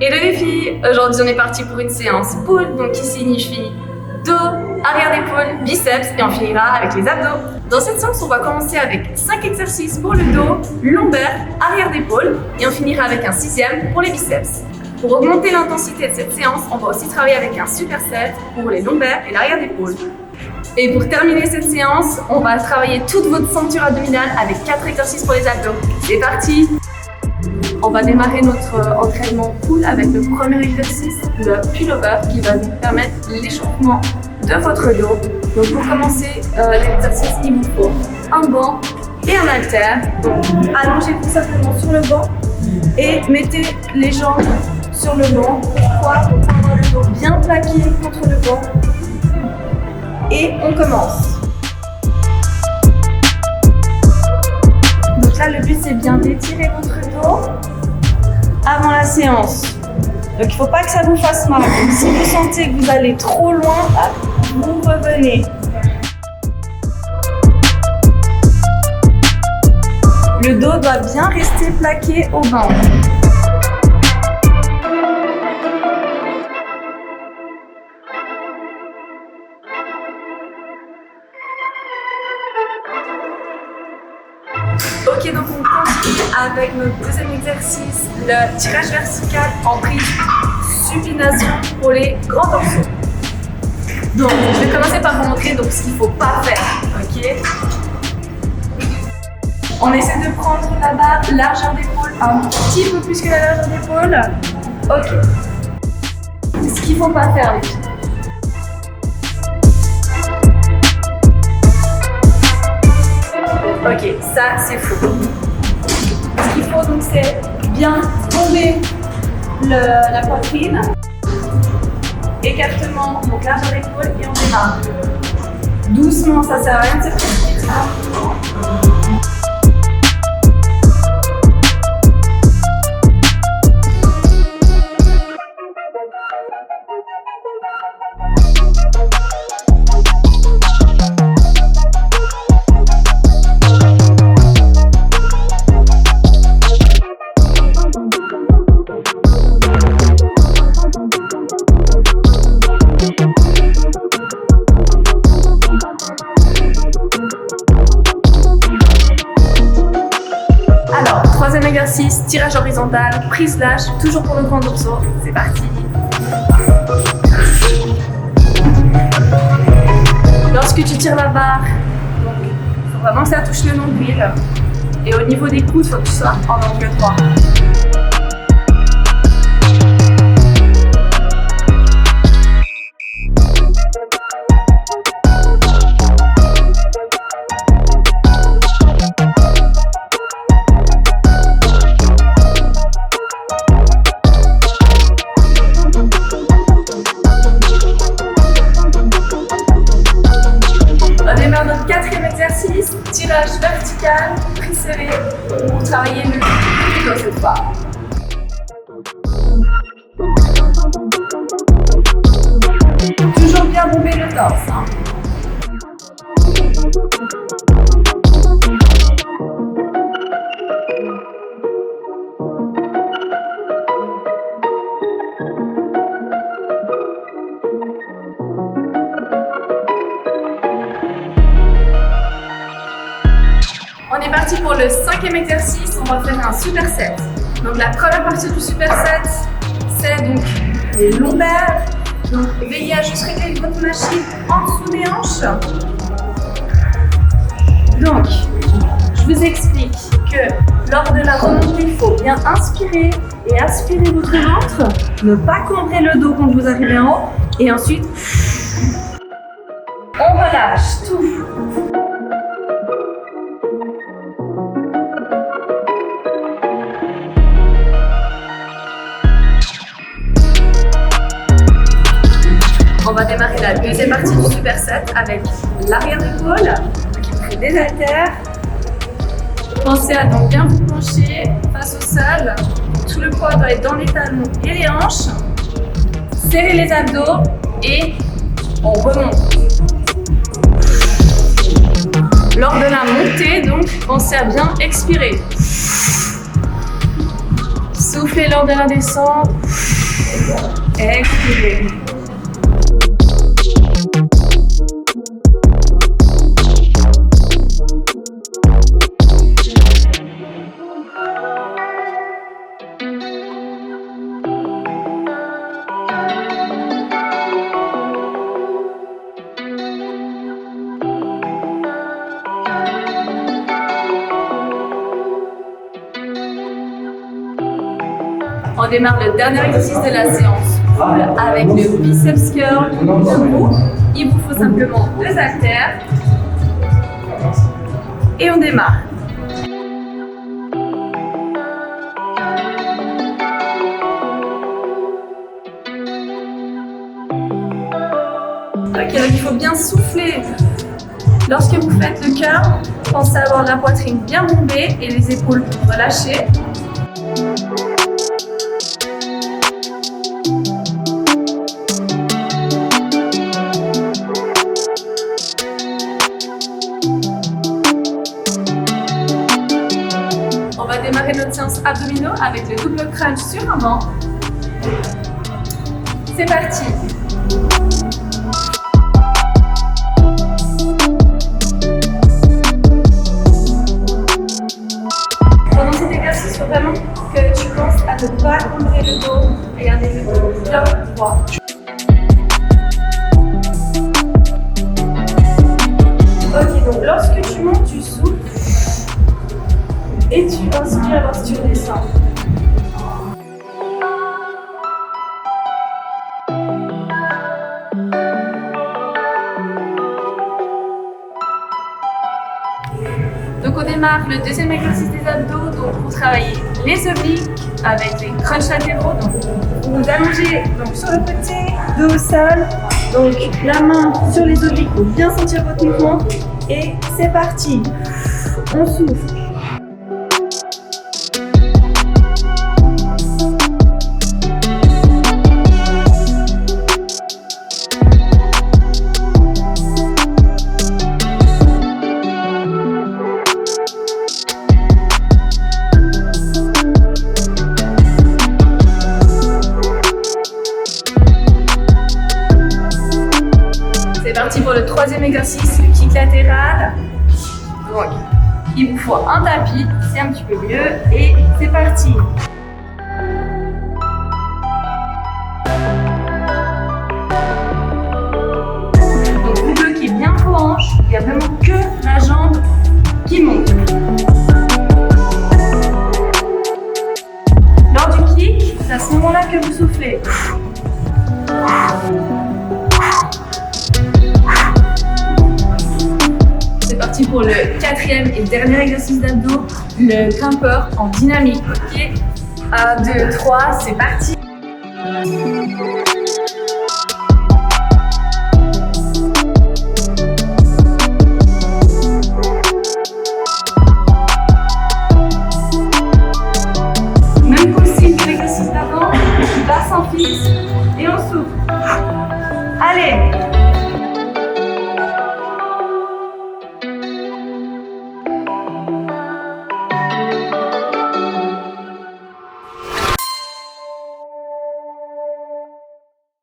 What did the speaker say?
Hello les filles, aujourd'hui on est parti pour une séance pull, donc qui signifie dos, arrière d'épaule, biceps et on finira avec les abdos. Dans cette séance on va commencer avec 5 exercices pour le dos, lombaire, arrière d'épaule et on finira avec un 6e pour les biceps. Pour augmenter l'intensité de cette séance, on va aussi travailler avec un superset pour les lombaires et l'arrière d'épaule. Et pour terminer cette séance, on va travailler toute votre ceinture abdominale avec 4 exercices pour les abdos. C'est parti! On va démarrer notre entraînement pull avec le premier exercice, le pull-over, qui va nous permettre l'échauffement de votre dos. Donc pour commencer l'exercice, il vous faut un banc et un haltère. Donc allongez-vous simplement sur le banc et mettez les jambes sur le banc. Pourquoi? Pour avoir le dos bien plaqué contre le banc. Et on commence. Donc là, le but c'est bien d'étirer votre dos avant la séance. Donc il ne faut pas que ça vous fasse mal. Donc, si vous sentez que vous allez trop loin, vous revenez. Le dos doit bien rester plaqué au banc. Ok, donc on continue avec notre deuxième exercice, le tirage vertical en prise supination pour les grands dorsaux. Donc, je vais commencer par vous montrer donc, ce qu'il ne faut pas faire. Ok. On essaie de prendre la barre, largeur d'épaule, un petit peu plus que la largeur d'épaule. Ok. Ce qu'il ne faut pas faire, les filles. Ok, ça c'est faux. Ce qu'il faut donc c'est bien tomber la poitrine, écartement, donc largeur d'épaule et on démarre. Doucement, ça sert à rien de se précipiter. Troisième exercice, tirage horizontal, prise lâche, toujours pour le grand dorsaux. C'est parti. Lorsque tu tires la barre, il faut vraiment que ça touche le nombril. Et au niveau des coudes, il faut que tu sois en angle droit. Notre quatrième exercice, tirage vertical, prise serrée, pour travailler le dos cette fois. Toujours bien bomber le torse. On est parti pour le 5e exercice, on va faire un superset. Donc la première partie du superset, c'est donc les lombaires. Donc veillez à juste régler votre machine en dessous des hanches. Donc, je vous explique que lors de la remontée, il faut bien inspirer et aspirer votre ventre, ne pas cambrer le dos quand vous arrivez en haut, et ensuite, on relâche tout. On va démarrer la deuxième partie du superset avec l'arrière d'épaule, qui fait des haltères. Pensez à donc bien vous pencher face au sol. Tout le poids doit être dans les talons et les hanches. Serrez les abdos et on remonte. Lors de la montée, donc, pensez à bien expirer. Soufflez lors de la descente. Expirez. On démarre le dernier exercice de la séance full avec le biceps curl debout. Il vous faut simplement 2 haltères. Et on démarre. Ok, donc il faut bien souffler. Lorsque vous faites le curl, pensez à avoir la poitrine bien bombée et les épaules relâchées. On va démarrer notre séance abdominaux avec le double crunch sur un banc. C'est parti. Pendant cet exercice, il faut vraiment que tu penses à ne pas combrer le dos. Regardez le dos bien droit. Ok, donc lorsque tu montes, tu souffles. Et tu inspires lorsque tu descends. Donc on démarre le deuxième exercice des abdos, donc pour travailler les obliques avec les crunchs latéraux. Donc vous vous allongez donc, sur le côté, dos au sol, donc la main sur les obliques pour bien sentir votre mouvement. Et c'est parti, on souffle. C'est parti pour le troisième exercice, le kick latéral. Donc, il vous faut un tapis, c'est un petit peu mieux. Et c'est parti. Donc, vous bloquez bien vos hanches. Il n'y a vraiment que la jambe qui monte. Lors du kick, c'est à ce moment-là que vous soufflez. C'est parti pour le quatrième et dernier exercice d'abdos, le grimpeur en dynamique. Ok, 1, 2, 3, c'est parti. Même possible que l'exercice d'avant, bassin fixe et on souffle. Allez.